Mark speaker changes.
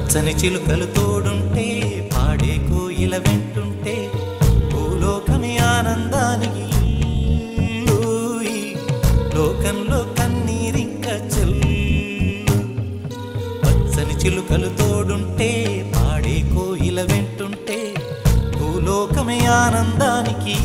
Speaker 1: పచ్చని చిలుకలు తోడుంటే పాడే కోయిల వెంటుంటే భూలోకమే ఆనందానికి లోకంలో కన్నీరింక చెల్లు. పచ్చని చిలుకలు తోడుంటే పాడే కోయిల వెంటుంటే భూలోకమే ఆనందానికి